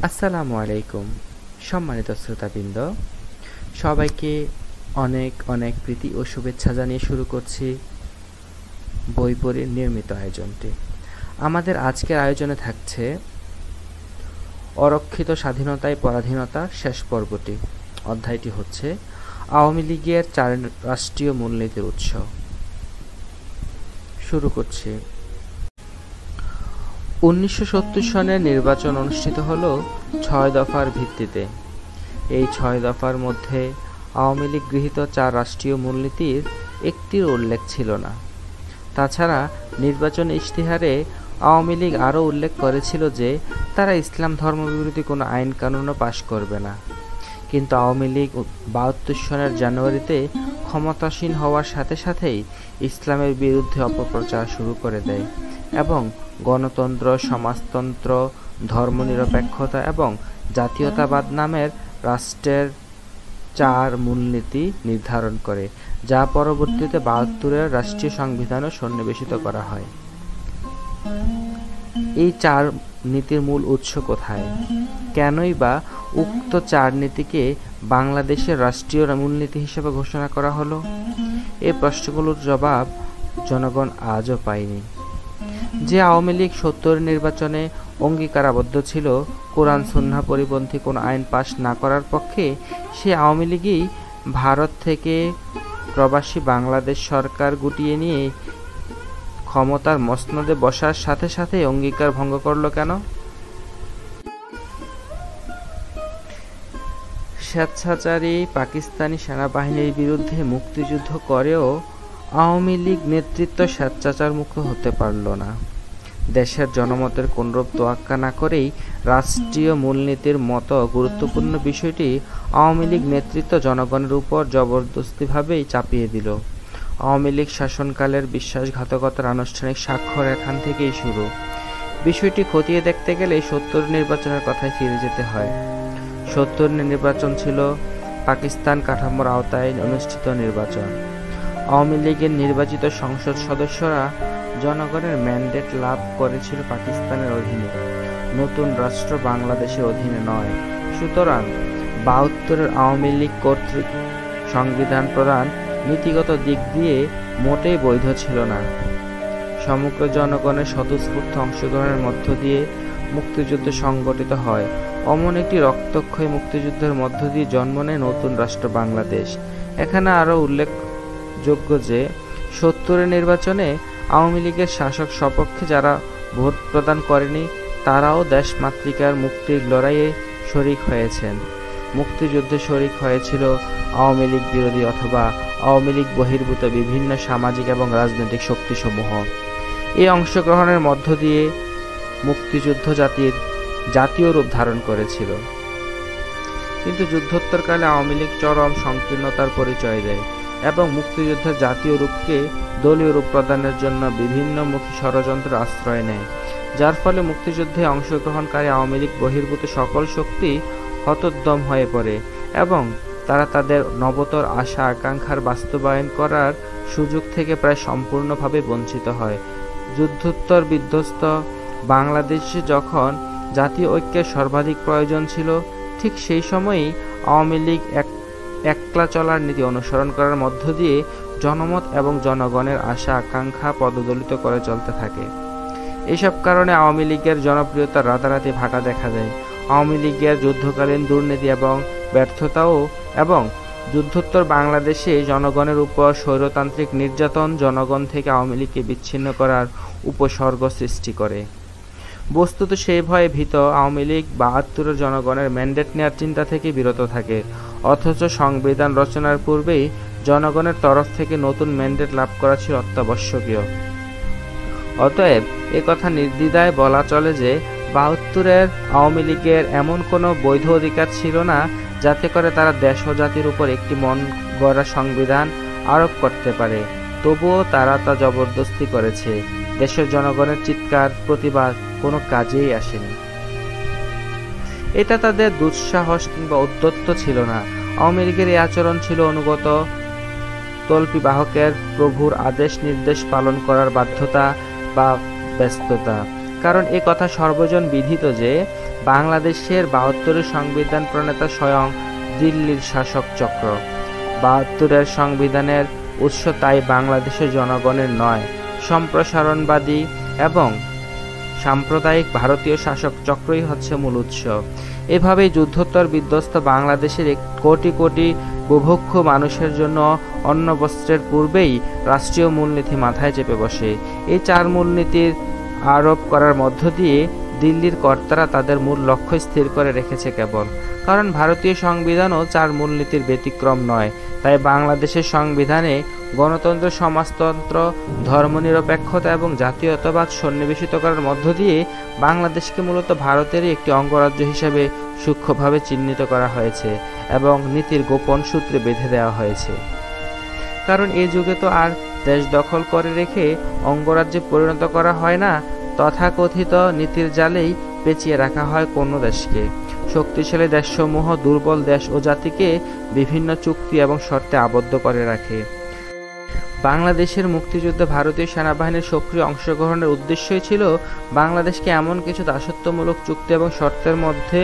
আসসালামু আলাইকুম। সম্মানিত শ্রোতাবৃন্দ, সবাইকে অনেক অনেক প্রীতি ও শুভেচ্ছা জানিয়ে শুরু করছি বইপড়ির নিয়মিত আয়োজনটি। আমাদের আজকের আয়োজনে থাকছে অরক্ষিত স্বাধীনতায় পরাধীনতার শেষ পর্বটি। অধ্যায়টি হচ্ছে আওয়ামী লীগের 4 রাষ্ট্রীয় মূলনীতির উৎস। শুরু করছি। 1970 সনের নির্বাচন অনুষ্ঠিত হলো 6 দফার ভিত্তিতে। এই 6 দফার মধ্যে আওয়ামী লীগ গৃহীত 4 রাষ্ট্রীয় মূলনীতির একটির উল্লেখ ছিল না। তাছাড়া নির্বাচন ইশতেহারে আওয়ামী লীগ আরও উল্লেখ করেছিল যে তারা ইসলাম ধর্মবিরোধী কোনো আইন কানুনও পাশ করবে না। কিন্তু আওয়ামী লীগ 72 সনের জানুয়ারিতে ক্ষমতাসীন হওয়ার সাথে সাথেই ইসলামের বিরুদ্ধে অপপ্রচার শুরু করে দেয় এবং গণতন্ত্র, সমাজতন্ত্র, ধর্মনিরপেক্ষতা এবং জাতীয়তাবাদ নামের রাষ্ট্রের 4 মূলনীতি নির্ধারণ করে, যা পরবর্তীতে 72-এর রাষ্ট্রীয় সংবিধানও সন্নিবেশিত করা হয়। এই 4 নীতির মূল উৎস কোথায়? কেনই বা উক্ত 4 নীতিকে বাংলাদেশের রাষ্ট্রীয় মূলনীতি হিসেবে ঘোষণা করা হলো? এই প্রশ্নগুলোর জবাব জনগণ আজও পায়নি। যে আওয়ামী লীগ 70 নির্বাচনে অঙ্গীকারাবদ্ধ ছিল কোরআন সুন্নাহ পরিপন্থী কোনো আইন পাশ না করার পক্ষে, সে আওয়ামী লীগই ভারত থেকে প্রবাসী বাংলাদেশ সরকার গুটিয়ে নিয়ে ক্ষমতার মসনদে বসার সাথে সাথে অঙ্গীকার ভঙ্গ করল কেন? স্বেচ্ছাচারী পাকিস্তানি সেনাবাহিনীর বিরুদ্ধে মুক্তিযুদ্ধ করেও আওয়ামী লীগ নেতৃত্ব স্বেচ্ছাচার মুক্ত হতে পারল না। দেশের জনমতের কোনরূপ তোয়াক্কা না করেই রাষ্ট্রীয় মূলনীতির মতো গুরুত্বপূর্ণ বিষয়টি আওয়ামী লীগ নেতৃত্ব জনগণের উপর জবরদস্তিভাবেই চাপিয়ে দিল। আওয়ামী লীগ শাসনকালের বিশ্বাসঘাতকতার আনুষ্ঠানিক স্বাক্ষর এখান থেকেই শুরু। বিষয়টি খতিয়ে দেখতে গেলে 70 নির্বাচনের কথায় ফিরে যেতে হয়। 70 নির্বাচন ছিল পাকিস্তান কাঠামোর আওতায় অনুষ্ঠিত নির্বাচন। আওয়ামী লীগের নির্বাচিত সংসদ সদস্যরা জনগণের ম্যান্ডেট লাভ করেছিল পাকিস্তানের অধীনে, নতুন রাষ্ট্র বাংলাদেশের অধীনে নয়। সুতরাং 72-এর আওয়ামী লীগ কর্তৃক সংবিধান প্রধান নীতিগত দিক দিয়ে মোটেই বৈধ ছিল না। সমগ্র জনগণের স্বতঃস্ফূর্ত অংশগ্রহণের মধ্য দিয়ে মুক্তিযুদ্ধ সংগঠিত হয়। অমন একটি রক্তক্ষয়ী মুক্তিযুদ্ধের মধ্য দিয়ে জন্ম নেয় নতুন রাষ্ট্র বাংলাদেশ। এখানে আরও উল্লেখযোগ্য যে 70-এর নির্বাচনে আওয়ামী লীগের শাসক সপক্ষে যারা ভোট প্রদান করেনি, তারাও দেশমাতৃকার মুক্তির লড়াইয়ে শরিক হয়েছেন। মুক্তিযুদ্ধে শরিক হয়েছিল আওয়ামী লীগ বিরোধী অথবা আওয়ামী লীগ বহির্ভূত বিভিন্ন সামাজিক এবং রাজনৈতিক শক্তিসমূহ। এই অংশগ্রহণের মধ্য দিয়ে মুক্তিযুদ্ধ জাতীয় রূপ ধারণ করেছিল। কিন্তু যুদ্ধোত্তরকালে আওয়ামী লীগ চরম সংকীর্ণতার পরিচয় দেয় এবং মুক্তিযুদ্ধের জাতীয় রূপকে দলীয় রূপ প্রদানের জন্য বিভিন্নমুখী ষড়যন্ত্রের আশ্রয় নেয়, যার ফলে মুক্তিযুদ্ধে অংশগ্রহণকারী আওয়ামী লীগ বহির্ভূত সকল শক্তি হতোদ্যম হয়ে পড়ে এবং তারা তাদের নবতর আশা আকাঙ্ক্ষার বাস্তবায়ন করার সুযোগ থেকে প্রায় সম্পূর্ণভাবে বঞ্চিত হয়। যুদ্ধোত্তর বিধ্বস্ত বাংলাদেশে যখন জাতীয় ঐক্যের সর্বাধিক প্রয়োজন ছিল, ঠিক সেই সময়ই আওয়ামী লীগ একলা চলার নীতি অনুসরণ করার মধ্য দিয়ে জনমত এবং জনগণের আশা আকাঙ্ক্ষা পদদলিত করে চলতে থাকে। এইসব কারণে আওয়ামী লীগের জনপ্রিয়তা রাতারাতি ভাটা দেখা দেয়। আওয়ামী লীগের যুদ্ধকালীন দুর্নীতি এবং ব্যর্থতাও এবং যুদ্ধোত্তর বাংলাদেশে জনগণের উপর স্বৈরতান্ত্রিক নির্যাতন জনগণ থেকে আওয়ামী লীগকে বিচ্ছিন্ন করার উপসর্গ সৃষ্টি করে। বস্তুত সেই ভয়ে ভীত আওয়ামী লীগ 72-এর জনগণের ম্যান্ডেট নেওয়ার চিন্তা থেকে বিরত থাকে, অথচ সংবিধান রচনার পূর্বেই জনগণের তরফ থেকে নতুন ম্যান্ডেট লাভ করা ছিল অত্যাবশ্যকীয়। অতএব একথা নির্দ্বিধায় বলা চলে যে 72-এর আওয়ামী লীগের এমন কোনো বৈধ অধিকার ছিল না যাতে করে তারা দেশ ও জাতির উপর একটি মন গড়া সংবিধান আরোপ করতে পারে। তবুও তারা তা জবরদস্তি করেছে। দেশের জনগণের চিৎকার প্রতিবাদ কোনো কাজেই আসেনি। এটা তাদের দুঃসাহস কিংবা ঔদ্ধত্য ছিল না। আওয়ামী লীগের এই আচরণ ছিল অনুগত তল্পিবাহকের প্রভুর আদেশ নির্দেশ পালন করার বাধ্যতা বা ব্যস্ততা। কারণ এ কথা সর্বজন বিদিত যে বাংলাদেশের ৭২-এর সংবিধান প্রণেতা স্বয়ং দিল্লির শাসক চক্র। ৭২-এর সংবিধানের উৎস তাই বাংলাদেশের জনগণের নয়, সম্প্রসারণবাদী এবং সাম্প্রদায়িক ভারতীয় শাসক চক্রই হচ্ছে মূল উৎস। এভাবেই যুদ্ধোত্তর বিধ্বস্ত বাংলাদেশের কোটি কোটি বুভুক্ষু মানুষের জন্য অন্ন বস্ত্রের পূর্বেই রাষ্ট্রীয় মূলনীতি মাথায় চেপে বসে। এই ৪ মূলনীতির আরোপ করার মধ্য দিয়ে দিল্লির কর্তারা তাদের মূল লক্ষ্য স্থির করে রেখেছে কেবল। কারণ ভারতীয় সংবিধানও ৪ মূলনীতির ব্যতিক্রম নয়। তাই বাংলাদেশের সংবিধানে গণতন্ত্র, সমাজতন্ত্র, ধর্মনিরপেক্ষতা এবং জাতীয়তাবাদ সন্নিবেশিত করার মধ্য দিয়ে বাংলাদেশকে মূলত ভারতেরই একটি অঙ্গরাজ্য হিসেবে সূক্ষ্মভাবে চিহ্নিত করা হয়েছে এবং নীতির গোপন সূত্রে বেঁধে দেওয়া হয়েছে। কারণ এই যুগে তো আর দেশ দখল করে রেখে অঙ্গরাজ্যে পরিণত করা হয় না, তথাকথিত নীতির জালেই পেঁচিয়ে রাখা হয় কোনো দেশকে। শক্তিশালী দেশসমূহ দুর্বল দেশ ও জাতিকে বিভিন্ন চুক্তি এবং শর্তে আবদ্ধ করে রাখে। বাংলাদেশের মুক্তিযুদ্ধে ভারতীয় সেনাবাহিনীর সক্রিয় অংশগ্রহণের উদ্দেশ্যই ছিল বাংলাদেশকে এমন কিছু দাসত্বমূলক চুক্তি এবং শর্তের মধ্যে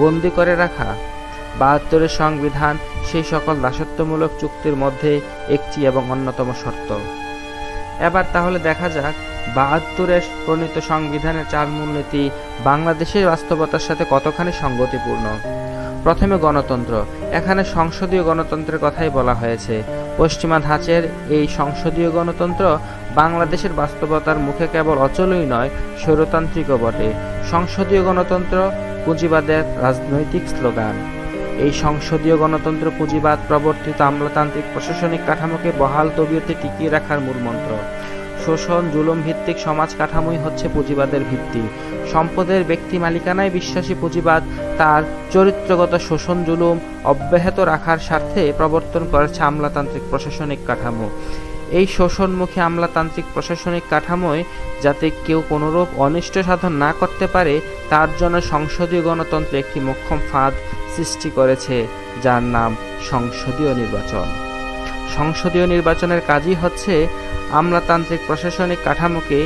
বন্দী করে রাখা। ৭২-এর সংবিধান সেই সকল দাসত্বমূলক চুক্তির মধ্যে একটি এবং অন্যতম শর্ত। এবার তাহলে দেখা যাক ৭২-এর প্রণীত সংবিধানের ৪ মূলনীতি বাংলাদেশের বাস্তবতার সাথে কতখানি সঙ্গতিপূর্ণ। প্রথমে গণতন্ত্র। এখানে সংসদীয় গণতন্ত্রের কথাই বলা হয়েছে। পশ্চিমা ধাঁচের এই সংসদীয় গণতন্ত্র বাংলাদেশের বাস্তবতার মুখে কেবল অচলই নয়, স্বৈরতান্ত্রিকও বটে। সংসদীয় গণতন্ত্র পুঁজিবাদের রাজনৈতিক স্লোগান। এই সংসদীয় গণতন্ত্র পুঁজিবাদ প্রবর্তিত আমলাতান্ত্রিক প্রশাসনিক কাঠামোকে বহাল তবিয়তে টিকিয়ে রাখার মূলমন্ত্র। শোষণ, জুলুম ভিত্তিক সমাজ কাঠামোই হচ্ছে পুঁজিবাদের ভিত্তি। সম্পদের ব্যক্তি মালিকানায় বিশ্বাসী পুঁজিবাদ তার চরিত্রগত শোষণ জুলুম অব্যাহত রাখার স্বার্থে প্রবর্তন করেছে আমলাতান্ত্রিক প্রশাসনিক কাঠামো। এই শোষণমুখী আমলাতান্ত্রিক প্রশাসনিক কাঠামোয় যাতে কেউ কোনোরূপ অনিষ্ট সাধন না করতে পারে তার জন্য সংসদীয় গণতন্ত্র একটি মোক্ষম ফাঁদ সৃষ্টি করেছে, যার নাম সংসদীয় নির্বাচন। সংসদীয় নির্বাচনের কাজই হচ্ছে আমলাতান্ত্রিক প্রশাসনিক কাঠামোকে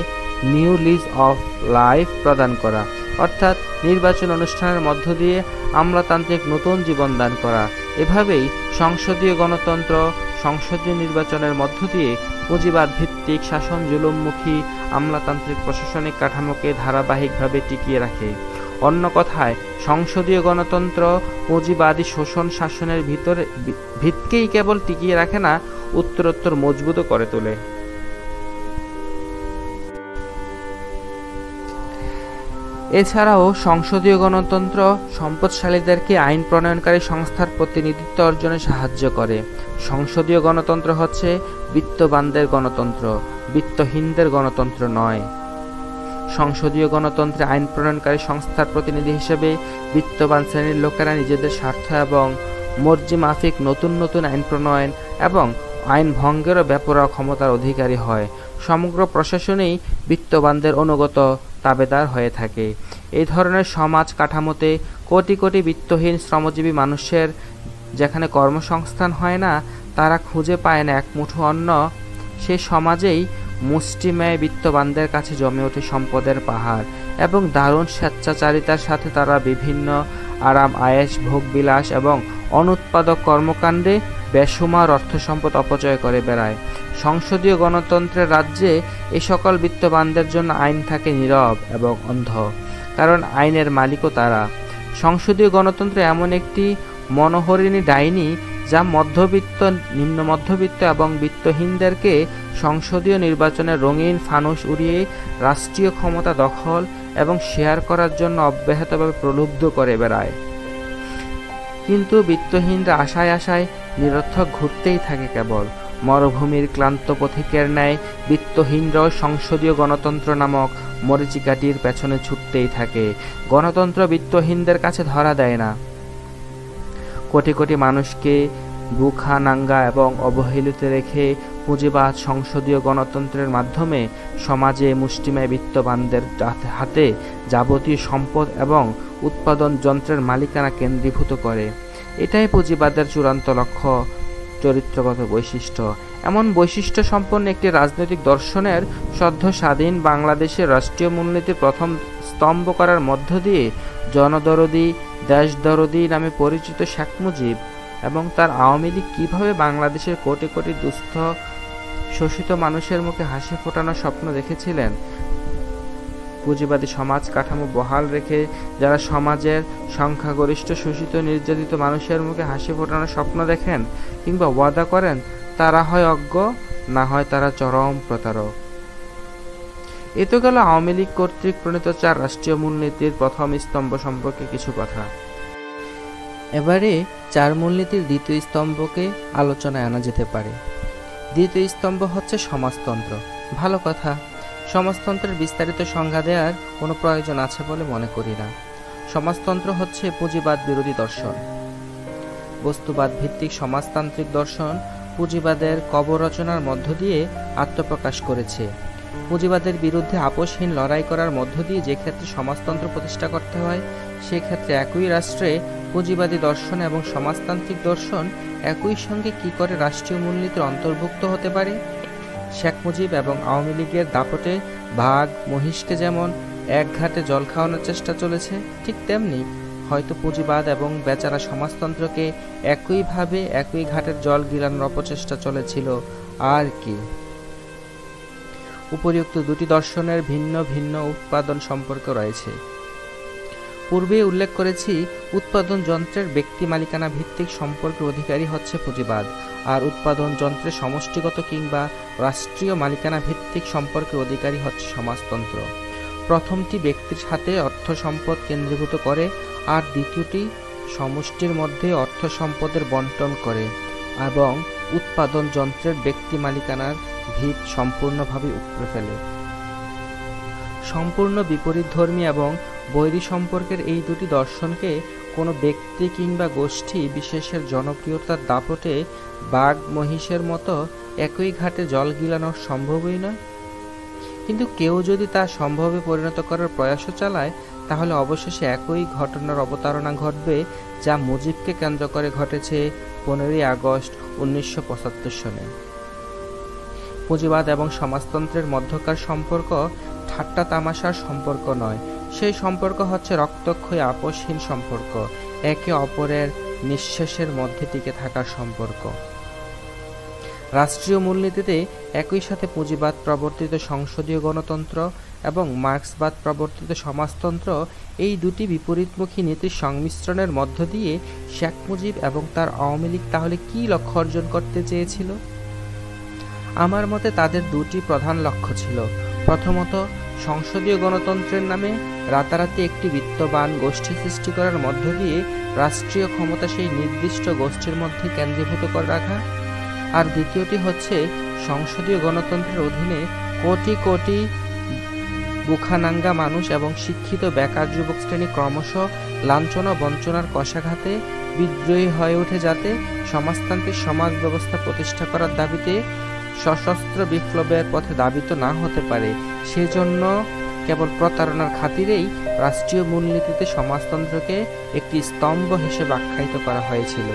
নিউ লিজ অফ লাইফ প্রদান করা, অর্থাৎ নির্বাচন অনুষ্ঠানের মধ্য দিয়ে আমলাতান্ত্রিক নতুন জীবন দান করা। এভাবেই সংসদীয় গণতন্ত্র সংসদীয় নির্বাচনের মধ্য দিয়ে পুঁজিবাদ ভিত্তিক শাসন জুলুমমুখী আমলাতান্ত্রিক প্রশাসনিক কাঠামোকে ধারাবাহিকভাবে টিকিয়ে রাখে। অন্য কথায় সংসদীয় গণতন্ত্র পুঁজিবাদী শোষণ শাসনের ভিতকেই কেবল টিকিয়ে রাখে না, উত্তরোত্তর মজবুত করে তোলে। এছাড়াও সংসদীয় গণতন্ত্র সম্পদশালীদেরকে আইন প্রণয়নকারী সংস্থার প্রতিনিধিত্ব অর্জনে সাহায্য করে। সংসদীয় গণতন্ত্র হচ্ছে বিত্তবানদের গণতন্ত্র, বিত্তহীনদের গণতন্ত্র নয়। সংসদীয় গণতন্ত্রে আইন প্রণয়নকারী সংস্থার প্রতিনিধি হিসেবে বিত্তবান শ্রেণীর লোকেরা নিজেদের স্বার্থ এবং মর্জি মাফিক নতুন নতুন আইন প্রণয়ন এবং আইন ভঙ্গেরও বেপরোয়া ক্ষমতার অধিকারী হয়। সমগ্র প্রশাসনেই বিত্তবানদের অনুগত তাবেদার হয়ে থাকে। এই ধরনের সমাজ কাঠামোতে কোটি কোটি বিত্তহীন শ্রমজীবী মানুষের যেখানে কর্মসংস্থান হয় না, তারা খুঁজে পায় না এক মুঠো অন্ন, সে সমাজেই মুষ্টিমেয় বিত্তবানদের কাছে জমে ওঠে সম্পদের পাহাড় এবং দারুণ স্বেচ্ছাচারিতার সাথে তারা বিভিন্ন আরাম আয়েশ ভোগবিলাস এবং অনুৎপাদক কর্মকাণ্ডে বেসুমার অর্থ সম্পদ অপচয় করে বেড়ায়। সংসদীয় গণতন্ত্রের রাজ্যে এই সকল বিত্তবানদের জন্য আইন থাকে নীরব এবং অন্ধ, কারণ আইনের মালিকও তারা। সংসদীয় গণতন্ত্র এমন একটি মনোহরিণী ডাইনি যা মধ্যবিত্ত, নিম্ন মধ্যবিত্ত এবং বিত্তহীনদেরকে সংসদীয় নির্বাচনের রঙিন ফানুস উড়িয়ে রাষ্ট্রীয় ক্ষমতা দখল এবং শেয়ার করার জন্য অব্যাহতভাবে প্রলুব্ধ করে বেড়ায়। কিন্তু বিত্তহীনরা আশায় আশায় নিরর্থক ঘুরতেই থাকে কেবল। মরুভূমির ক্লান্ত পথিকের ন্যায় বিত্তহীনরাও সংসদীয় গণতন্ত্র নামক মরীচিকাটির পেছনে ছুটতেই থাকে। গণতন্ত্র বিত্তহীনদের কাছে ধরা দেয় না। কোটি কোটি মানুষকে বুখা নাঙ্গা এবং অবহেলিত রেখে পুঁজিবাদ সংসদীয় গণতন্ত্রের মাধ্যমে সমাজে মুষ্টিমেয় বিত্তবানদের হাতে যাবতীয় সম্পদ এবং উৎপাদন যন্ত্রের মালিকানা কেন্দ্রীভূত করে। এটাই পুঁজিবাদের চূড়ান্ত লক্ষ্য, চরিত্রগত বৈশিষ্ট্য। এমন বৈশিষ্ট্য সম্পন্ন একটি রাজনৈতিক দর্শনের সদ্য স্বাধীন বাংলাদেশের রাষ্ট্রীয় মূলনীতির প্রথম স্তম্ভ করার মধ্য দিয়ে জনদরদি, দেশদরদি নামে পরিচিত শেখ মুজিব এবং তার আওয়ামী লীগ কীভাবে বাংলাদেশের কোটি কোটি দুস্থ শোষিত মানুষের মুখে হাসি ফোটানোর স্বপ্ন দেখেছিলেন। পুঁজিবাদী সমাজ কাঠামো বহাল রেখে যারা সমাজের সংখ্যাগরিষ্ঠ শোষিত নির্যাতিত মানুষের মুখে হাসি ফোটানোর স্বপ্ন দেখেন কিংবা ওয়াদা করেন, তারা হয় অজ্ঞ, না হয় তারা চরম প্রতারক। এ তো গেল আওয়ামী লীগ কর্তৃক প্রণীত 4 রাষ্ট্রীয় মূলনীতির প্রথম স্তম্ভ সম্পর্কে কিছু কথা। এবারে 4 মূলনীতির দ্বিতীয় স্তম্ভকে আলোচনায় আনা যেতে পারে। দ্বিতীয় স্তম্ভ হচ্ছে সমাজতন্ত্র। ভালো কথা, সমাজতন্ত্রের বিস্তারিত সংজ্ঞা দেওয়ার কোনো প্রয়োজন আছে বলে মনে করি না। সমাজতন্ত্র হচ্ছে পুঁজিবাদ বিরোধী দর্শন। বস্তুবাদ ভিত্তিক সমাজতান্ত্রিক দর্শন পুঁজিবাদের কবর রচনার মধ্য দিয়ে আত্মপ্রকাশ করেছে। পুঁজিবাদের বিরুদ্ধে আপোষহীন লড়াই করার মধ্য দিয়ে যে ক্ষেত্রে সমাজতন্ত্র প্রতিষ্ঠা করতে হয়, সেক্ষেত্রে একই রাষ্ট্রে পুঁজিবাদী দর্শন এবং সমাজতান্ত্রিক দর্শন একই সঙ্গে কি করে রাষ্ট্রীয় মূলনীতির অন্তর্ভুক্ত হতে পারে? শেখ মুজিব এবং আওয়ামী লীগের দাপটে বাঘ মহিষকে যেমন এক ঘাটে জল খাওয়ানোর চেষ্টা চলেছে, ঠিক তেমনি হয়তো পুঁজিবাদ এবং বেচারা সমাজতন্ত্রকে একইভাবে একই ঘাটের জল গিলানোর অপচেষ্টা চলেছিল আর কি। উপরিউক্ত দুটি দর্শনের ভিন্ন ভিন্ন উৎপাদন সম্পর্ক রয়েছে। পূর্বে উল্লেখ করেছি, উৎপাদন যন্ত্রের ব্যক্তি মালিকানা ভিত্তিক সম্পর্কের অধিকারী হচ্ছে পুঁজিবাদ, আর উৎপাদন যন্ত্রের সমষ্টিগত কিংবা রাষ্ট্রীয় মালিকানা ভিত্তিক সম্পর্কের অধিকারী হচ্ছে সমাজতন্ত্র। প্রথমটি ব্যক্তির সাথে অর্থ সম্পদ কেন্দ্রীভূত করে, আর দ্বিতীয়টি সমষ্টির মধ্যে অর্থ সম্পদের বন্টন করে এবং উৎপাদন যন্ত্রের ব্যক্তি মালিকানার ভিত সম্পূর্ণভাবে উপড়ে ফেলে। সম্পূর্ণ বিপরীতধর্মী এবং বৈরী সম্পর্কের এই দুটি দর্শনকে কোনো ব্যক্তি কিংবা গোষ্ঠী বিশেষের জনপ্রিয়তার দাপটে বাঘ মহিষের মতো একই ঘাটে জল গিলানো সম্ভবই নয়। কিন্তু কেউ যদি তা সম্ভবে পরিণত করার প্রয়াসও চালায়, তাহলে অবশেষে একই ঘটনার অবতারণা ঘটবে যা মুজিবকে কেন্দ্র করে ঘটেছে 15ই আগস্ট 1975 সনে। পুঁজিবাদ এবং সমাজতন্ত্রের মধ্যকার সম্পর্ক ঠাট্টা তামাশার সম্পর্ক নয়, সেই সম্পর্ক হচ্ছে রক্তক্ষয়ী আপোষহীন সম্পর্ক, একে অপরের নিঃশ্বাসের মধ্যে টিকে থাকার সম্পর্ক। রাষ্ট্রীয় মূলনীতিতে একই সাথে পুঁজিবাদ প্রবর্তিত সংসদীয় গণতন্ত্র এবং মার্ক্সবাদ প্রবর্তিত সমাজতন্ত্র, এই দুটি বিপরীতমুখী নীতির সংমিশ্রণের মধ্য দিয়ে শেখ মুজিব এবং তার আওয়ামী লীগ তাহলে কী লক্ষ্য অর্জন করতে চেয়েছিল? আমার মতে তাদের দুটি প্রধান লক্ষ্য ছিল। প্রথমত, সংসদীয় গণতন্ত্রের নামে রাতারাতি একটি বিত্তবান গোষ্ঠী সৃষ্টি করার মধ্য দিয়ে রাষ্ট্রীয় ক্ষমতা সেই নির্দিষ্ট গোষ্ঠীর মধ্যে কেন্দ্রীভূত করে রাখা, আর দ্বিতীয়টি হচ্ছে সংসদীয় গণতন্ত্রের অধীনে কোটি কোটি বুখানাঙ্গা মানুষ এবং শিক্ষিত বেকার যুবক শ্রেণী ক্রমশ লাঞ্ছনা বঞ্চনার কষাঘাতে বিদ্রোহী হয়ে ওঠে, যাতে সমাজতান্ত্রিক সমাজ ব্যবস্থা প্রতিষ্ঠা করার দাবিতে সশস্ত্র বিপ্লবের পথে দাবিত না হতে পারে। সেজন্য কেবল প্রতারণার খাতিরেই রাষ্ট্রীয় মূলনীতিতে সমাজতন্ত্রকে একটি স্তম্ভ হিসেবে আখ্যায়িত করা হয়েছিল।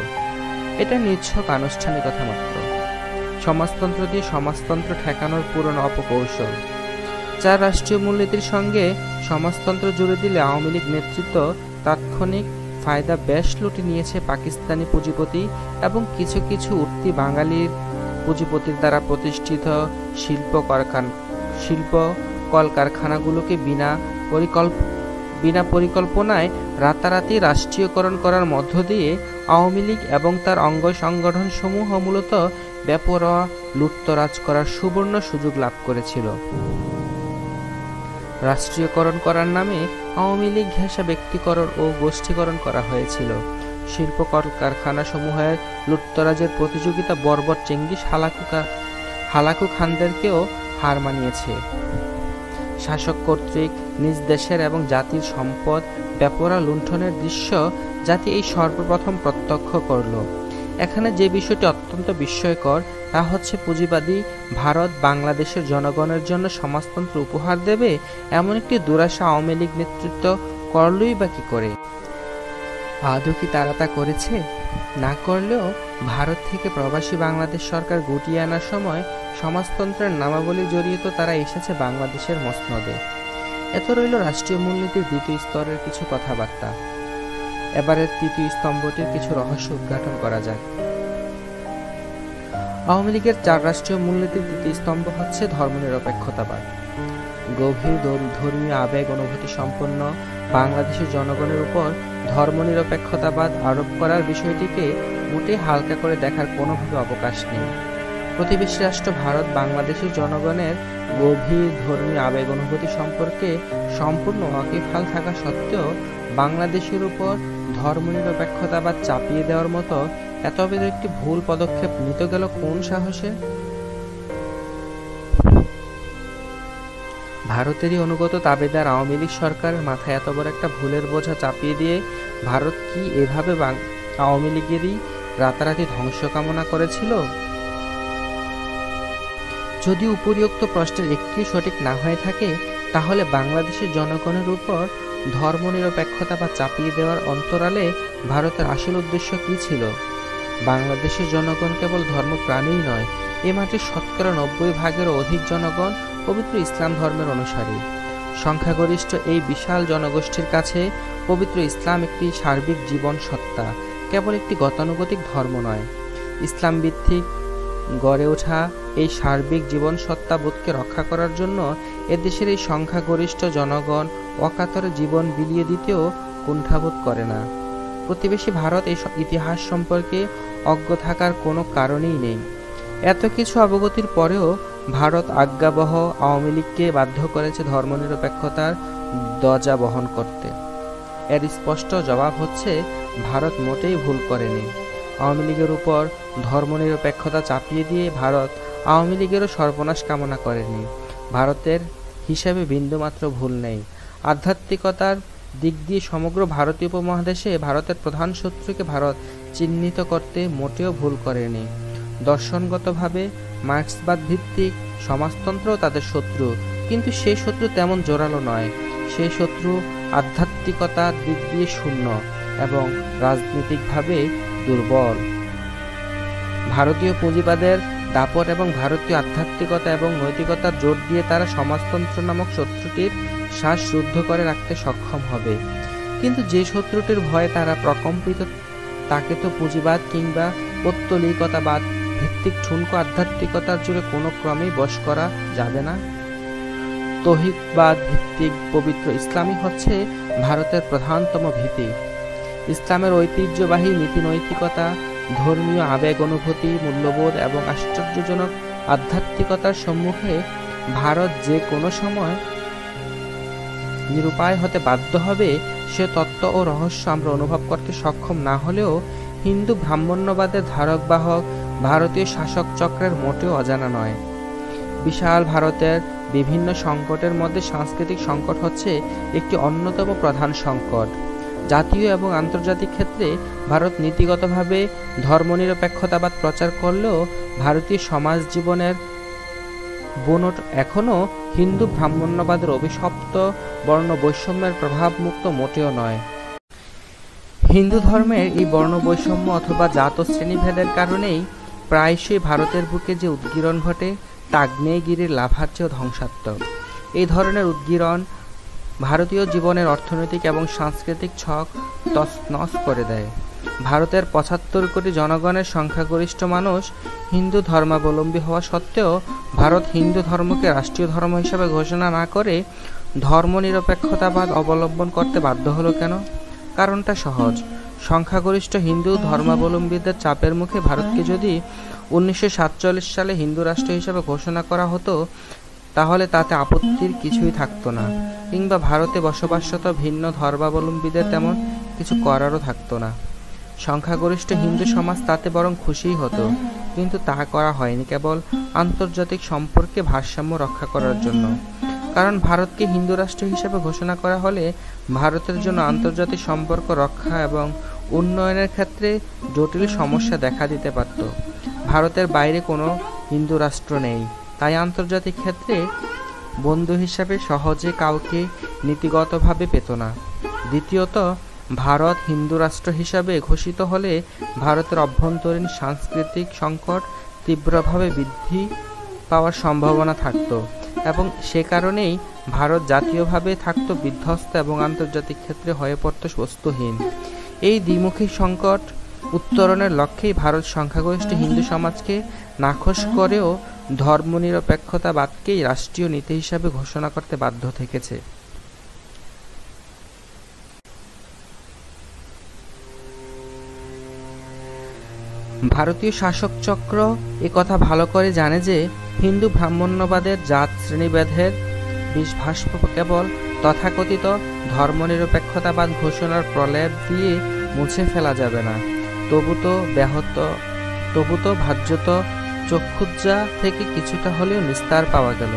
এটা নিছক আনুষ্ঠানিকতা মাত্র, সমাজতন্ত্র দিয়ে সমাজতন্ত্র ঠেকানোর পুরনো অপকৌশল। 4 রাষ্ট্রীয় মূলনীতির সঙ্গে সমাজতন্ত্র জুড়ে দিলে আওয়ামী লীগ নেতৃত্ব তাৎক্ষণিক ফায়দা বেশ লুটে নিয়েছে পাকিস্তানি পুঁজিপতি এবং কিছু কিছু উঠতি বাঙালির পুঁজিপতির দ্বারা প্রতিষ্ঠিত শিল্প কলকারখানাগুলোকে বিনা পরিকল্পনায় রাতারাতি রাষ্ট্রীয়করণ করার মধ্য দিয়ে আওয়ামী লীগ এবং তার অঙ্গ সংগঠন সমূহ মূলত বেপরোয়া লুটতরাজ করার সুবর্ণ সুযোগ লাভ করেছিল। রাষ্ট্রীয়করণ করার নামে আওয়ামী লীগ ঘেঁষা ব্যক্তিকরণ ও গোষ্ঠীকরণ করা হয়েছিল। শিল্প কলকারখানা সমূহের লুটতরাজের প্রতিযোগিতা বর্বর চেঙ্গিস হালাকু খানদেরকেও হার মানিয়েছে। শাসক কর্তৃক নিজ দেশের এবং জাতির সম্পদ বেপরোয়া লুণ্ঠনের দৃশ্য জাতি এই সর্বপ্রথম প্রত্যক্ষ করল। এখানে যে বিষয়টি অত্যন্ত বিস্ময়কর তা হচ্ছে পুঁজিবাদী ভারত বাংলাদেশের জনগণের জন্য সমাজতন্ত্র উপহার দেবে এমন একটি দুরাশা আওয়ামী লীগ নেতৃত্ব করলই বা কি করে? আদৌ কি তারা তা করেছে? না করলেও ভারত থেকে প্রবাসী বাংলাদেশ সরকার গুটিয়ে আনার সময় সমাজতন্ত্রের নামাবলী জড়িয়ে তো তারা এসেছে বাংলাদেশের মসনদে। এত রইল রাষ্ট্রীয় মূলনীতির দ্বিতীয় স্তরের কিছু কথাবার্তা। এবারে তৃতীয় স্তম্ভটির কিছু রহস্য উদ্ঘাটন করা যাক। আওয়ামী লীগের 4 রাষ্ট্রীয় মূলনীতির দ্বিতীয় স্তম্ভ হচ্ছে ধর্মনিরপেক্ষতাবাদ। গভীর ধর্মীয় আবেগ অনুভূতি সম্পন্ন বাংলাদেশের জনগণের উপর ধর্মনিরপেক্ষতাবাদ আরোপ করার বিষয়টিকে মোটেই হালকা করে দেখার কোনোভাবে অবকাশ নেই। প্রতিবেশী রাষ্ট্র ভারত বাংলাদেশের জনগণের গভীর ধর্মীয় আবেগ অনুভূতি সম্পর্কে সম্পূর্ণ ওয়াকিবহাল থাকা সত্ত্বেও বাংলাদেশের উপর ধর্মনিরপেক্ষতাবাদ চাপিয়ে দেওয়ার মতো এতবিধ একটি ভুল পদক্ষেপ নিতে গেল কোন সাহসে? ভারতেরই অনুগত তাবেদার আওয়ামী লীগ সরকারের মাথায় এত বড় একটা ভুলের বোঝা চাপিয়ে দিয়ে ভারত কি এভাবে আওয়ামী লীগেরই রাতারাতি ধ্বংস কামনা করেছিল? যদি উপরিউক্ত প্রশ্নের একটি সঠিক না হয়ে থাকে, তাহলে বাংলাদেশের জনগণের উপর ধর্মনিরপেক্ষতা বা চাপিয়ে দেওয়ার অন্তরালে ভারতের আসল উদ্দেশ্য কি ছিল? বাংলাদেশের জনগণ কেবল ধর্মপ্রাণীই নয়, এ মাটির শতকরা 90% অধিক জনগণ পবিত্র ইসলাম ধর্মের অনুসারী। সংখ্যাগরিষ্ঠ এই বিশাল জনগোষ্ঠীর কাছে পবিত্র ইসলাম একটি সার্বিক জীবন সত্তা, কেবল একটি গতানুগতিক ধর্ম নয়। ইসলাম ভিত্তিক গড়ে ওঠা এই সার্বিক জীবন সত্তাবোধকে রক্ষা করার জন্য এদেশের এই সংখ্যাগরিষ্ঠ জনগণ অকাতরে জীবন বিলিয়ে দিতেও কুণ্ঠাবোধ করে না। প্রতিবেশী ভারত এই ইতিহাস সম্পর্কে অজ্ঞ থাকার কোনো কারণই নেই। এত কিছু অবগতির পরেও ভারত আজ্ঞাবহ আওয়ামী লীগকে বাধ্য করেছে ধর্মনিরপেক্ষতার ধ্বজা বহন করতে। এর স্পষ্ট জবাব হচ্ছে, ভারত মোটেই ভুল করেনি। আওয়ামী লীগের উপর ধর্মনিরপেক্ষতা চাপিয়ে দিয়ে ভারত আওয়ামী লীগেরও সর্বনাশ কামনা করেনি। ভারতের হিসাবে বিন্দুমাত্র ভুল নেই। আধ্যাত্মিকতার দিক দিয়ে সমগ্র ভারতীয় উপমহাদেশে ভারতের প্রধান শত্রুকে ভারত চিহ্নিত করতে মোটেও ভুল করেনি। দর্শনগতভাবে মার্ক্সবাদ ভিত্তিক সমাজতন্ত্রও তাদের শত্রু, কিন্তু সেই শত্রু তেমন জোরালো নয়। সেই শত্রু আধ্যাত্মিকতার দিক দিয়ে শূন্য এবং রাজনৈতিকভাবে দুর্বল। ভারতীয় পুঁজিবাদের দাপট এবং ভারতীয় আধ্যাত্মিকতা এবং নৈতিকতার জোর দিয়ে তারা সমাজতন্ত্র নামক শত্রুটির শ্বাসরুদ্ধ করে রাখতে সক্ষম হবে। কিন্তু যে শত্রুটির ভয়ে তারা প্রকম্পিত, তাকে তো পুঁজিবাদ কিংবা পৌত্তলিকতাবাদ ভিত্তিক ঠুনকো আধ্যাত্মিকতার জোরে কোনো ক্রমেই বশ করা যাবে না। তৌহিদবাদ ভিত্তিক পবিত্র ইসলামই হচ্ছে ভারতের প্রধানতম ভীতি। ইসলামের ঐতিহ্যবাহী নীতি নৈতিকতা, ধর্মীয় আবেগ অনুভূতি, মূল্যবোধ এবং আশ্চর্যজনক আধ্যাত্মিকতার সম্মুখে ভারত যে কোনো সময় নিরুপায় হতে বাধ্য হবে, সে তত্ত্ব ও রহস্য আমরা অনুভব করতে সক্ষম না হলেও হিন্দু ব্রাহ্মণ্যবাদের ধারক বাহক ভারতীয় শাসক চক্রের মোটেও অজানা নয়। বিশাল ভারতের বিভিন্ন সংকটের মধ্যে সাংস্কৃতিক সংকট হচ্ছে একটি অন্যতম প্রধান সংকট। জাতীয় এবং আন্তর্জাতিক ক্ষেত্রে ভারত নীতিগতভাবে ধর্মনিরপেক্ষতাবাদ প্রচার করলেও ভারতীয় সমাজ জীবনের বুনট এখনও হিন্দু ব্রাহ্মণ্যবাদের অভিশপ্ত বর্ণ বৈষম্যের প্রভাবমুক্ত মোটেও নয়। হিন্দু ধর্মের এই বর্ণ বৈষম্য অথবা জাত শ্রেণীভেদের কারণেই প্রায়শই ভারতের বুকে যে উদ্গীরণ ঘটে তা আগ্নেয়গিরির লাভার চেয়েও ধ্বংসাত্মক। এই ধরনের উদ্গীরণ ভারতীয় জীবনের অর্থনৈতিক এবং সাংস্কৃতিক ছক তছনছ করে দেয়। ভারতের ৭৫ কোটি জনগণের সংখ্যাগরিষ্ঠ মানুষ হিন্দু ধর্মাবলম্বী হওয়া সত্ত্বেও ভারত হিন্দু ধর্মকে রাষ্ট্রীয় ধর্ম হিসাবে ঘোষণা না করে ধর্মনিরপেক্ষতাবাদ অবলম্বন করতে বাধ্য হলো কেন? কারণটা সহজ। সংখ্যাগরিষ্ঠ হিন্দু ধর্মাবলম্বীদের চাপের মুখে ভারতকে যদি ১৯৪৭ সালে হিন্দু রাষ্ট্র হিসাবে ঘোষণা করা হতো, তাহলে তাতে আপত্তির কিছুই থাকতো না, কিংবা ভারতে বসবাসরত ভিন্ন ধর্মাবলম্বীদের তেমন কিছু করারও থাকতো না। সংখ্যাগরিষ্ঠ হিন্দু সমাজ তাতে বরং খুশিই হতো, কিন্তু তা করা হয়নি কেবল আন্তর্জাতিক সম্পর্কে ভারসাম্য রক্ষা করার জন্য। কারণ ভারতকে হিন্দু রাষ্ট্র হিসেবে ঘোষণা করা হলে ভারতের জন্য আন্তর্জাতিক সম্পর্ক রক্ষা এবং উন্নয়নের ক্ষেত্রে জটিল সমস্যা দেখা দিতে পারত। ভারতের বাইরে কোনো হিন্দু রাষ্ট্র নেই, তাই আন্তর্জাতিক ক্ষেত্রে বন্ধু হিসাবে সহজে কাউকে নীতিগতভাবে পেত না। দ্বিতীয়ত, ভারত হিন্দু রাষ্ট্র হিসাবে ঘোষিত হলে ভারতের অভ্যন্তরীণ সাংস্কৃতিক সংকট তীব্রভাবে বৃদ্ধি পাওয়ার সম্ভাবনা থাকত। এবং সে কারণেই ভারত জাতীয়ভাবে থাকত বিধ্বস্ত এবং আন্তর্জাতিক ক্ষেত্রে হয়ে পড়ত বস্তুহীন। এই দ্বিমুখী সংকট উত্তরণের লক্ষ্যেই ভারত সংখ্যাগরিষ্ঠ হিন্দু সমাজকে নাখোশ করেও ধর্মনিরপেক্ষতাবাদকেই রাষ্ট্রীয় নীতি হিসাবে ঘোষণা করতে বাধ্য থেকেছে। ভারতীয় শাসক চক্র একথা ভালো করে জানে যে হিন্দু ব্রাহ্মণ্যবাদের জাত শ্রেণীভেদের বিষভাষ্প কেবল তথাকথিত ধর্মনিরপেক্ষতাবাদ ঘোষণার প্রলেপ দিয়ে মুছে ফেলা যাবে না। তবু তো ভাজ্যত চক্ষুজ্জা থেকে কিছুটা হলেও নিস্তার পাওয়া গেল।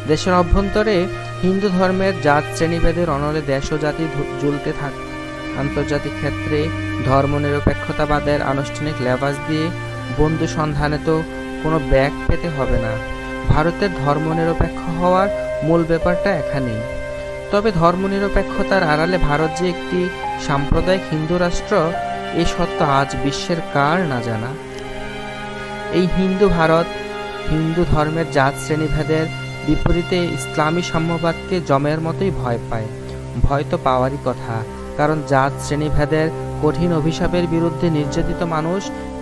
দেশের অভ্যন্তরে হিন্দু ধর্মের জাত শ্রেণীভেদের অনলে দেশ ও জাতি ঝুলতে থাক। আন্তর্জাতিক ক্ষেত্রে ধর্মনিরপেক্ষতাবাদের আনুষ্ঠানিক লেবাস দিয়ে বন্ধু সন্ধানে তো কোনো ব্যাগ পেতে হবে না। ভারতের ধর্মনিরপেক্ষ হওয়ার মূল ব্যাপারটা এখানেই। তবে ধর্মনিরপেক্ষতার আড়ালে ভারত যে একটি সাম্প্রদায়িক হিন্দু রাষ্ট্র, এই সত্য আজ বিশ্বের কার না জানা। এই হিন্দু ভারত হিন্দু ধর্মের জাত শ্রেণীভেদের বিপরীতে ইসলামী সাম্যবাদকে জমের মতোই ভয় পায়। ভয় তো পাওয়ারই কথা, কারণ জাত শ্রেণীভেদের কঠিন অভিশাপের বিরুদ্ধে নির্যাতিত মানুষ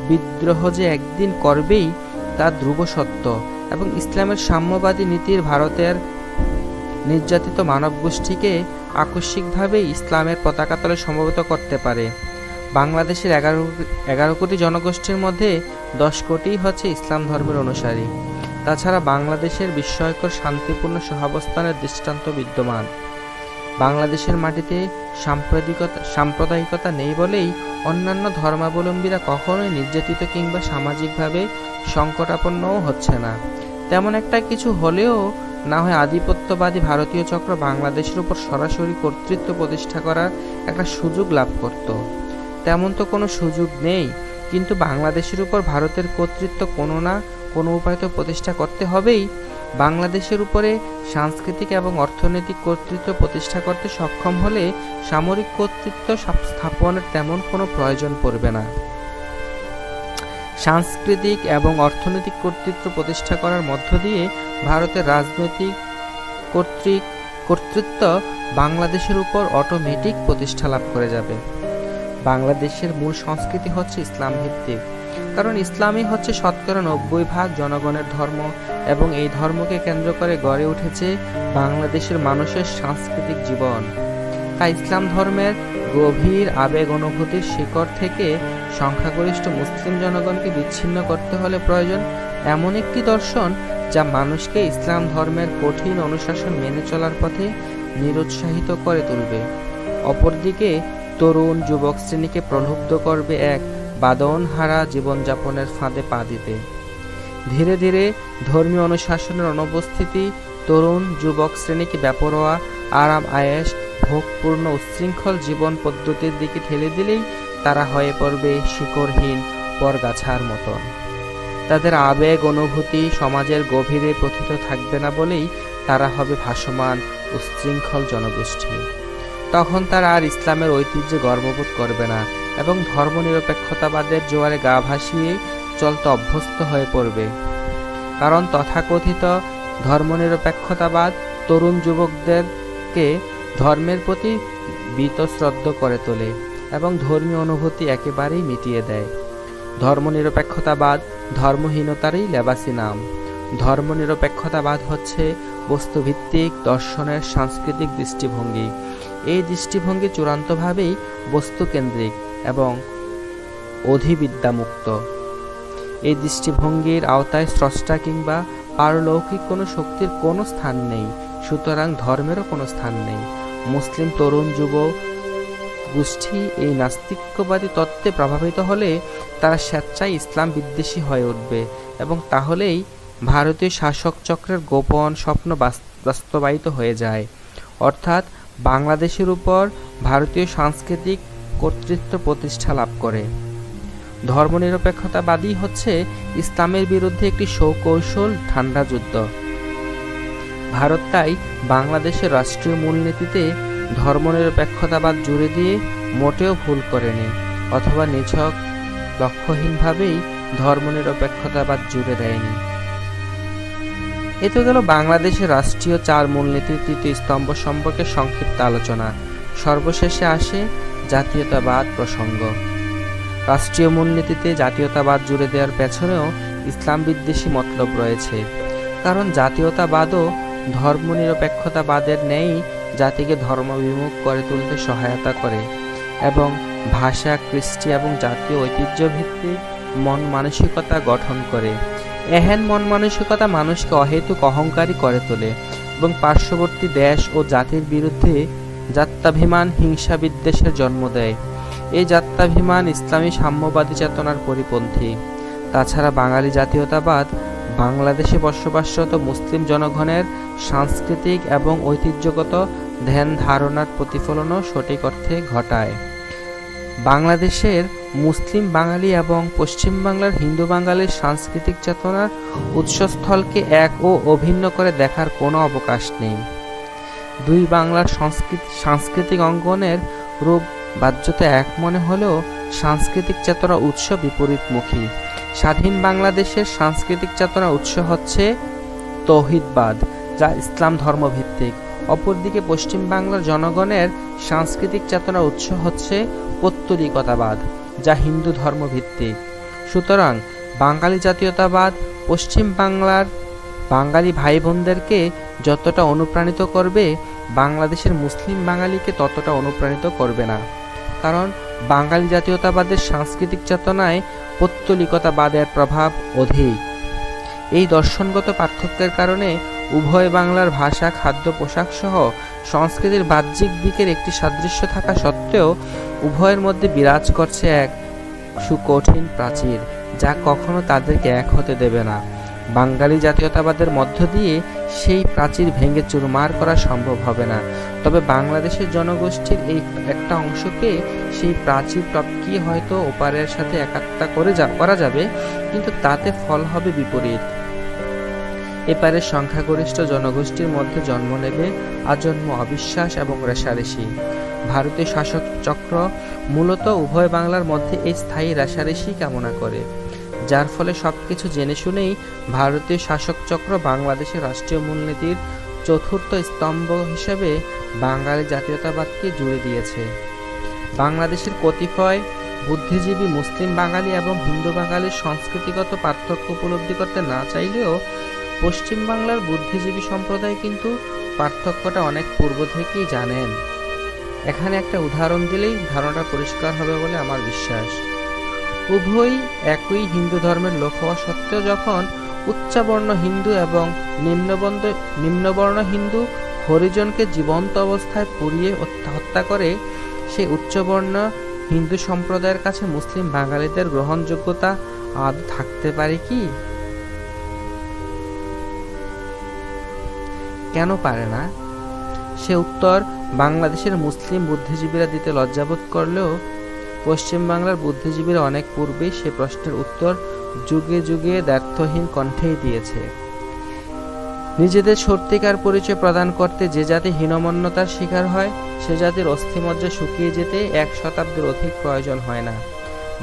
বিদ্রোহ যে একদিন করবেই তা ধ্রুব সত্য, এবং ইসলামের সাম্যবাদী নীতির ভারতের নির্যাতিত মানব গোষ্ঠীকে আকস্মিকভাবে ইসলামের পতাকা তলে সমবেত করতে পারে। বাংলাদেশের 11 কোটি জনগোষ্ঠীর মধ্যে 10 কোটি হচ্ছে ইসলাম ধর্মের অনুসারী। তাছাড়া বাংলাদেশের বিস্ময়কর শান্তিপূর্ণ সহাবস্থানের দৃষ্টান্ত বিদ্যমান। বাংলাদেশের মাটিতে সাম্প্রদায়িকতা নেই বলেই অন্যান্য ধর্মাবলম্বীরা কখনোই নির্যাতিত কিংবা সামাজিকভাবে সংকটাপন্নও হচ্ছে না। তেমন একটা কিছু হলেও না হয় আধিপত্যবাদী ভারতীয় চক্র বাংলাদেশের উপর সরাসরি কর্তৃত্ব প্রতিষ্ঠা করার একটা সুযোগ লাভ করত। তেমন তো কোনো সুযোগ নেই, কিন্তু বাংলাদেশের উপর ভারতের কর্তৃত্ব কোনো না কোনো উপায় তো প্রতিষ্ঠা করতে হবেই। বাংলাদেশের উপরে সাংস্কৃতিক এবং অর্থনৈতিক কর্তৃত্ব প্রতিষ্ঠা করতে সক্ষম হলে সামরিক কর্তৃত্ব স্থাপনের তেমন কোনো প্রয়োজন পড়বে না। সাংস্কৃতিক এবং অর্থনৈতিক কর্তৃত্ব প্রতিষ্ঠা করার মধ্য দিয়ে ভারতের রাজনৈতিক কর্তৃত্ব বাংলাদেশের উপর অটোমেটিক প্রতিষ্ঠা লাভ করে যাবে। বাংলাদেশের মূল সংস্কৃতি হচ্ছে ইসলাম ভিত্তিক, কারণ ইসলামই হচ্ছে শতকরা 90% জনগণের ধর্ম, এবং এই ধর্মকে কেন্দ্র করে গড়ে উঠেছে বাংলাদেশের মানুষের সাংস্কৃতিক জীবন। তাই ইসলাম ধর্মের গভীর আবেগ অনুভূতির শিকড় থেকে সংখ্যাগরিষ্ঠ মুসলিম জনগণকে বিচ্ছিন্ন করতে হলে প্রয়োজন এমন একটি দর্শন যা মানুষকে ইসলাম ধর্মের কঠিন অনুশাসন মেনে চলার পথে নিরুৎসাহিত করে তুলবে। অপরদিকে তরুণ যুবক শ্রেণীকে প্রলুব্ধ করবে এক বাঁধনহারা জীবনযাপনের ফাঁদে পা দিতে। ধীরে ধীরে ধর্মীয় অনুশাসনের অনুপস্থিতি তরুণ যুবক শ্রেণীকে বেপরোয়া আরাম আয়েশ ভোগপূর্ণ উচ্ছৃঙ্খল জীবন পদ্ধতির দিকে ঠেলে দিলেই তারা হয়ে পড়বে শিকড়হীন বরগাছার মতন। তাদের আবেগ অনুভূতি সমাজের গভীরে পতিত থাকবে না বলেই তারা হবে ভাসমান উচ্ছৃঙ্খল জনগোষ্ঠী। তখন তারা আর ইসলামের ঐতিহ্যে গর্ববোধ করবে না এবং ধর্মনিরপেক্ষতাবাদের জোয়ারে গা ভাসিয়ে চলতে অভ্যস্ত হয়ে পড়বে। কারণ তথাকথিত ধর্মনিরপেক্ষতাবাদ তরুণ যুবকদেরকে ধর্মের প্রতি বীতশ্রদ্ধ করে তোলে এবং ধর্মীয় অনুভূতি একেবারেই মিটিয়ে দেয়। ধর্মনিরপেক্ষতাবাদ ধর্মহীনতারই লেবাসি নাম। ধর্মনিরপেক্ষতাবাদ হচ্ছে বস্তুভিত্তিক দর্শনের সাংস্কৃতিক দৃষ্টিভঙ্গি। এই দৃষ্টিভঙ্গি চূড়ান্তভাবেই বস্তুকেন্দ্রিক এবং অধিবিদ্যামুক্ত। এই দৃষ্টিভঙ্গির আওতায় স্রষ্টা কিংবা পারলৌকিক কোনো শক্তির কোনো স্থান নেই, সুতরাং ধর্মেরও কোনো স্থান নেই। মুসলিম তরুণ যুব গোষ্ঠী এই নাস্তিক্যবাদী তত্ত্বে প্রভাবিত হলে তারা স্বেচ্ছায় ইসলাম বিদ্বেষী হয়ে উঠবে, এবং তাহলেই ভারতীয় শাসক চক্রের গোপন স্বপ্ন বাস্তবায়িত হয়ে যায়, অর্থাৎ বাংলাদেশের উপর ভারতীয় সাংস্কৃতিক কর্তৃত্ব প্রতিষ্ঠা লাভ করে। ধর্মনিরপেক্ষতাবাদী হচ্ছে ইসলামের বিরুদ্ধে একটি সুকৌশল ঠান্ডা যুদ্ধ। ভারত তাই বাংলাদেশের রাষ্ট্রীয় মূলনীতিতে ধর্মনিরপেক্ষতাবাদ জুড়ে দিয়ে মোটেও ভুল করেনি, অথবা নিছক লক্ষ্যহীনভাবেই ধর্মনিরপেক্ষতাবাদ জুড়ে দেয়নি। এ তো গেল বাংলাদেশের রাষ্ট্রীয় 4 মূলনীতির তৃতীয় স্তম্ভ সম্পর্কে সংক্ষিপ্ত আলোচনা। সর্বশেষে আসে জাতীয়তাবাদ প্রসঙ্গ। রাষ্ট্রীয় মূলনীতিতে জাতীয়তাবাদ জুড়ে দেওয়ার পেছনেও ইসলাম বিদ্বেষী মতলব রয়েছে। কারণ জাতীয়তাবাদও ধর্মনিরপেক্ষতাবাদের ন্যায়ই জাতিকে ধর্মবিমুখ করে তুলতে সহায়তা করে এবং ভাষা, কৃষ্টি এবং জাতীয় ঐতিহ্যভিত্তিক মন মানসিকতা গঠন করে। এহেন মন মানসিকতা মানুষকে অহেতুক অহংকারী করে তোলে এবং পার্শ্ববর্তী দেশ ও জাতির বিরুদ্ধে জাত্যাভিমান, হিংসা, বিদ্বেষের জন্ম দেয়। এই জাত্যাভিমান ইসলামী সাম্যবাদী চেতনার পরিপন্থী। তাছাড়া বাঙালি জাতীয়তাবাদ বাংলাদেশে বসবাসরত মুসলিম জনগণের সাংস্কৃতিক এবং ঐতিহ্যগত ধ্যান ধারণার প্রতিফলনও সঠিক অর্থে ঘটায়। বাংলাদেশের মুসলিম বাঙালি এবং পশ্চিম বাংলার হিন্দু বাঙালির সাংস্কৃতিক চেতনার উৎসস্থলকে এক ও অভিন্ন করে দেখার কোনো অবকাশ নেই। দুই বাংলার সাংস্কৃতিক অঙ্গনের রূপ বাহ্যতে এক মনে হলেও সাংস্কৃতিক চেতনার উৎস বিপরীতমুখী। স্বাধীন বাংলাদেশের সাংস্কৃতিক চেতনার উৎস হচ্ছে তৌহিদবাদ, যা ইসলাম ধর্মভিত্তিক। অপরদিকে পশ্চিম বাংলার জনগণের সাংস্কৃতিক চেতনার উৎস হচ্ছে পৌত্তলিকতাবাদ, যা হিন্দু ধর্মভিত্তিক। সুতরাং বাঙালি জাতীয়তাবাদ পশ্চিম বাংলার বাঙালি ভাই বোনদেরকে যতটা অনুপ্রাণিত করবে, বাংলাদেশের মুসলিম বাঙালিকে ততটা অনুপ্রাণিত করবে না। কারণ বাঙালি জাতীয়তাবাদের সাংস্কৃতিক চেতনায় পৌত্তলিকতাবাদের প্রভাব অধিক। এই দর্শনগত পার্থক্যের কারণে উভয় বাংলার ভাষা, খাদ্য, পোশাক সহ সংস্কৃতির বাহ্যিক দিকের একটি সাদৃশ্য থাকা সত্ত্বেও উভয়ের মধ্যে বিরাজ করছে এক সুকঠিন প্রাচীর, যা কখনো তাদেরকে এক হতে দেবে না। বাঙালি জাতীয়তাবাদের মধ্য দিয়ে সেই প্রাচীর ভেঙে চুরমার করা সম্ভব হবে না। তবে বাংলাদেশের জনগোষ্ঠীর এই একটা অংশকে সেই প্রাচীর টপকিয়ে হয়তো ওপারের সাথে একাত্মতা করা যাবে, কিন্তু তাতে ফল হবে বিপরীত। এপারের সংখ্যাগরিষ্ঠ জনগোষ্ঠীর মধ্যে জন্ম নেবে আজন্ম অবিশ্বাস এবং রেষারেষি। ভারতীয় শাসক চক্র মূলত উভয় বাংলার মধ্যে এই স্থায়ী রেষারেষি কামনা করে, যার ফলে সবকিছু জেনে শুনেই ভারতীয় শাসক চক্র বাংলাদেশের রাষ্ট্রীয় মূলনীতির চতুর্থ স্তম্ভ হিসেবে বাঙালি জাতীয়তাবাদকে জুড়ে দিয়েছে। বাংলাদেশের কতিপয় বুদ্ধিজীবী মুসলিম বাঙালি এবং হিন্দু বাঙালির সংস্কৃতিগত পার্থক্য উপলব্ধি করতে না চাইলেও পশ্চিম বাংলার বুদ্ধিজীবী সম্প্রদায় কিন্তু পার্থক্যটা অনেক পূর্ব থেকেই জানেন। এখানে একটা উদাহরণ দিলেই ধারণাটা পরিষ্কার হবে বলে আমার বিশ্বাস। উভয়ই একই হিন্দু ধর্মের লোক হওয়া সত্ত্বেও যখন উচ্চবর্ণ হিন্দু এবং নিম্নবর্ণ হিন্দু হরিজনকে জীবন্ত অবস্থায় পুড়িয়ে হত্যা করে, সেই উচ্চবর্ণ হিন্দু সম্প্রদায়ের কাছে মুসলিম বাঙালিদের গ্রহণযোগ্যতা আদৌ থাকতে পারে কি? কেন পারে না? সে উত্তর বাংলাদেশের মুসলিম বুদ্ধিজীবীরা দিতে লজ্জাবোধ করলেও পশ্চিম বাংলার বুদ্ধিজীবীরা অনেক পূর্বেই সে প্রশ্নের উত্তর যুগে যুগে দ্ব্যর্থহীন কণ্ঠেই দিয়েছে। নিজেদের সত্যিকার পরিচয় প্রদান করতে যে জাতি হীনমন্যতার শিকার হয়, সে জাতির অস্থিমজ্জা শুকিয়ে যেতে 1 শতাব্দীর অধিক প্রয়োজন হয় না।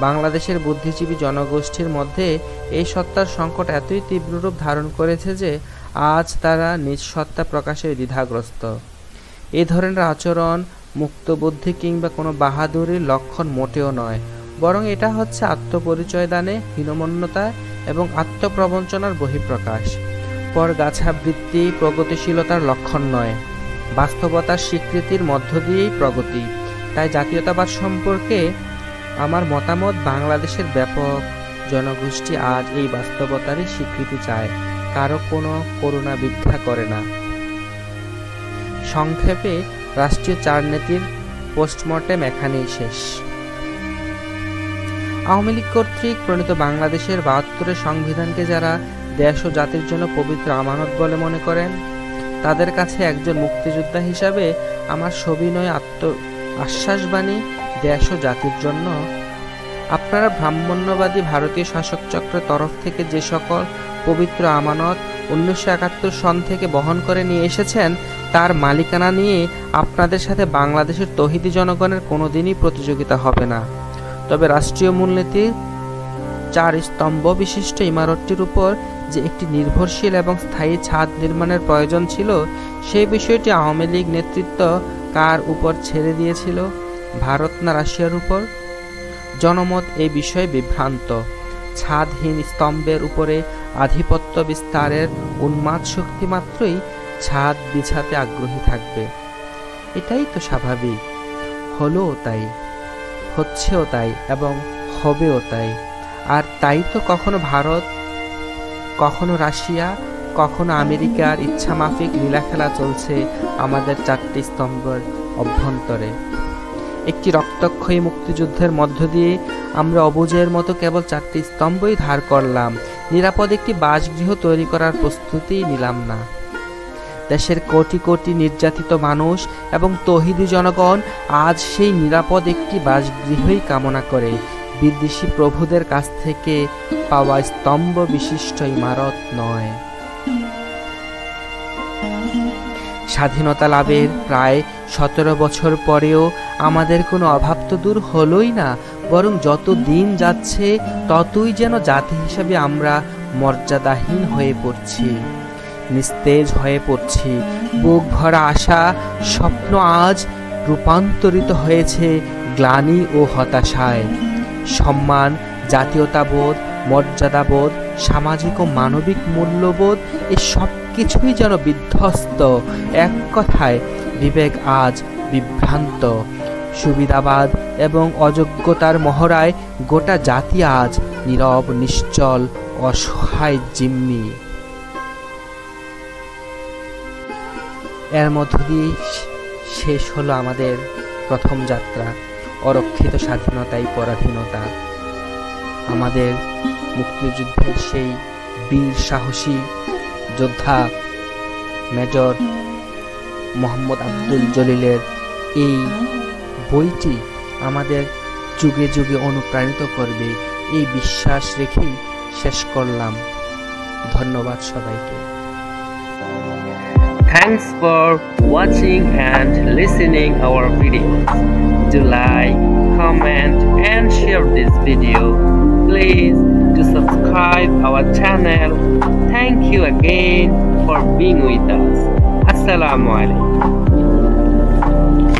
বাংলাদেশের বুদ্ধিজীবী জনগোষ্ঠীর মধ্যে এই সত্তার সংকট এতই তীব্র রূপ ধারণ করেছে যে আজ তারা নিজ সত্তা প্রকাশের দ্বিধাগ্রস্ত। এই ধরনের আচরণ মুক্তবুদ্ধি কিংবা কোনো বাহাদুরির লক্ষণ মোটেও নয়, বরং এটা হচ্ছে আত্মপরিচয় দানে হীনমন্যতা এবং আত্মপ্রবঞ্চনার বহিঃপ্রকাশ। পরগাছা বৃত্তি প্রগতিশীলতার লক্ষণ নয়, বাস্তবতার স্বীকৃতির মধ্য দিয়েই প্রগতি। তাই জাতীয়তাবাদ সম্পর্কে আমার মতামত, বাংলাদেশের ব্যাপক জনগোষ্ঠী আজ এই বাস্তবতারই স্বীকৃতি চায়, কারো কোনো করুণা ভিক্ষা করে না। সংক্ষেপে রাষ্ট্রীয় 4 নীতির পোস্টমর্টেম এখানেই শেষ। আওয়ামী লীগ কর্তৃক প্রণীত বাংলাদেশের 72-এর সংবিধানকে যারা দেশ ও জাতির জন্য পবিত্র আমানত বলে মনে করেন, তাদের কাছে একজন মুক্তিযোদ্ধা হিসাবে আমার সবিনয় আশ্বাসবাণী দেশ ও জাতির জন্য, আপনারা ব্রাহ্মণ্যবাদী ভারতীয় শাসক চক্রের তরফ থেকে যে সকল পবিত্র আমানত 1971 সন থেকে বহন করে নিয়ে এসেছেন, তার মালিকানা নিয়ে আপনাদের সাথে বাংলাদেশের তৌহিদি জনগণের কোনোদিনই প্রতিযোগিতা হবে না। তবে রাষ্ট্রীয় মূলনীতি 4 স্তম্ভ বিশিষ্ট ইমারতটির উপর যে একটি নির্ভরশীল এবং স্থায়ী ছাদ নির্মাণের প্রয়োজন ছিল, সেই বিষয়টি আওয়ামী লীগ নেতৃত্ব কার উপর ছেড়ে দিয়েছিল? ভারত না রাশিয়ার উপর? জনমত এই বিষয়ে বিভ্রান্ত। ছাদহীন স্তম্ভের উপরে আধিপত্য বিস্তারের উন্মাদ শক্তি মাত্রই ছাদ বিছাতে আগ্রহী থাকবে। এটাই তো স্বাভাবিক। হলোও তাই, হচ্ছেও তাই এবং হবেও তাই। আর তাই তো কখনো ভারত, কখনো রাশিয়া, কখনো আমেরিকার ইচ্ছামাফিক লীলাখেলা চলছে আমাদের 4টি স্তম্ভের অভ্যন্তরে। একটি রক্তক্ষয়ী মুক্তিযুদ্ধের মধ্য দিয়ে আমরা অবুঝের মতো কেবল 4টি স্তম্ভই ধার করলাম, নিরাপদ একটি বাসগৃহ তৈরি করার প্রস্তুতি নিলাম না। দেশের কোটি কোটি নির্যাতিত মানুষ এবং তৌহিদি জনগণ আজ সেই নিরাপদ একটি বাসগৃহই কামনা করে, বিদেশি প্রভুদের কাছ থেকে পাওয়া স্তম্ভ বিশিষ্ট ইমারত নয়। স্বাধীনতা লাভের প্রায় 17 বছর পরেও আমাদের কোনো অভাব তো দূর হলোই না, বরং যত দিন যাচ্ছে ততই যেন জাতি হিসেবে আমরা মর্যাদাহীন হয়ে পড়ছি, নিস্তেজ হয়ে পড়ছি। বুক ভরা আশা, স্বপ্ন আজ রূপান্তরিত হয়েছে গ্লানি ও হতাশায়। সম্মান, জাতীয়তাবোধ, মর্যাদাবোধ, সামাজিক ও মানবিক মূল্যবোধ, এই সব কিছুই যেন বিধ্বস্ত। এক কথায় বিবেক আজ বিভ্রান্ত। সুবিধাবাদ এবং অযোগ্যতার মহড়ায় গোটা জাতি আজ নীরব, নিশ্চল, অসহায় জিম্মি। এর মধ্য দিয়ে শেষ হলো আমাদের প্রথম যাত্রা, অরক্ষিত স্বাধীনতাই পরাধীনতা। আমাদের মুক্তিযুদ্ধের সেই বীর সাহসী যোদ্ধা মেজর মোহাম্মদ আব্দুল জলিলের এই বইটি আমাদের যুগে যুগে অনুপ্রাণিত করবে, এই বিশ্বাস রেখেই শেষ করলাম। ধন্যবাদ সবাইকে। Thanks for watching and listening our videos. Do like, comment and share this video. Please do subscribe our channel. Thank you again for being with us. Assalamu alaikum.